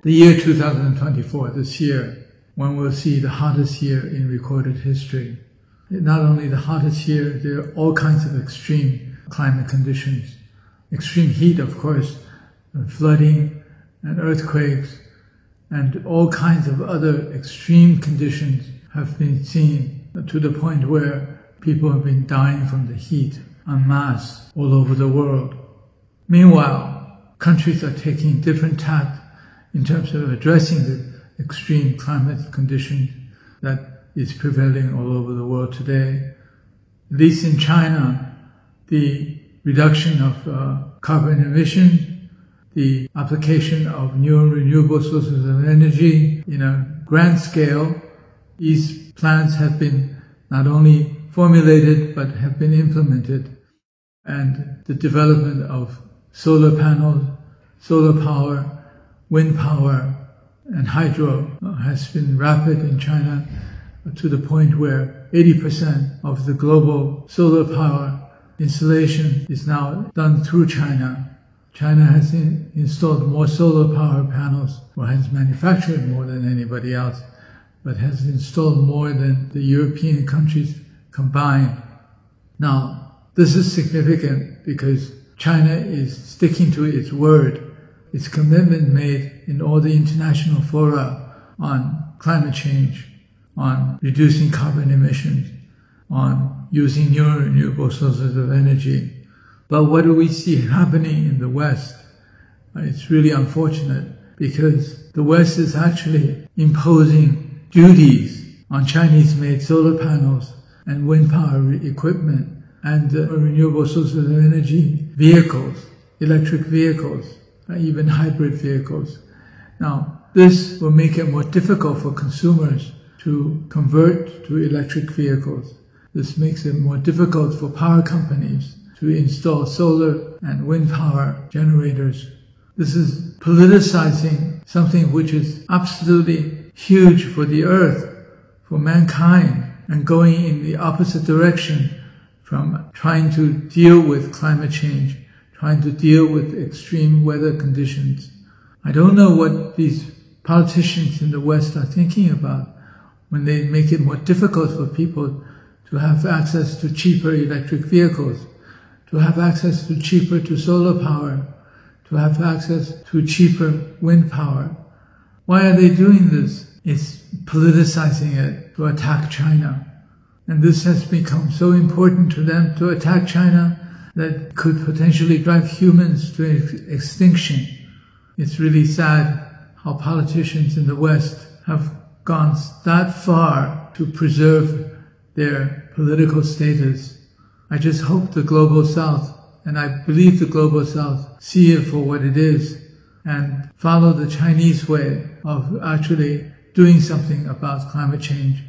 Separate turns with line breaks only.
the year 2024, this year, one will see the hottest year in recorded history. Not only the hottest year, there are all kinds of extreme climate conditions. Extreme heat, of course, and flooding and earthquakes and all kinds of other extreme conditions have been seen to the point where people have been dying from the heat en masse all over the world. Meanwhile, countries are taking different tact in terms of addressing the extreme climate condition that is prevailing all over the world today. At least in China, the reduction of carbon emission, the application of new and renewable sources of energy in a grand scale, these plans have been not only formulated but have been implemented. And the development of solar panels, solar power, wind power, and hydro has been rapid in China to the point where 80% of the global solar power installation is now done through China. China has installed more solar power panels, or has manufactured more than anybody else, but has installed more than the European countries combined. Now, this is significant because China is sticking to its word, its commitment made in all the international fora on climate change, on reducing carbon emissions, on using new and renewable sources of energy. But what do we see happening in the West? It's really unfortunate because the West is actually imposing duties on Chinese-made solar panels and wind power equipment and renewable sources of energy vehicles, electric vehicles, even hybrid vehicles. Now, this will make it more difficult for consumers to convert to electric vehicles. This makes it more difficult for power companies to install solar and wind power generators. This is politicizing something which is absolutely huge for the earth, for mankind, and going in the opposite direction from trying to deal with climate change, trying to deal with extreme weather conditions. I don't know what these politicians in the West are thinking about when they make it more difficult for people to have access to cheaper electric vehicles, to have access to cheaper solar power, to have access to cheaper wind power. Why are they doing this? It's politicizing it to attack China. And this has become so important to them to attack China that could potentially drive humans to extinction. It's really sad how politicians in the West have gone that far to preserve their political status. I just hope the Global South, and I believe the Global South, see it for what it is and follow the Chinese way of actually doing something about climate change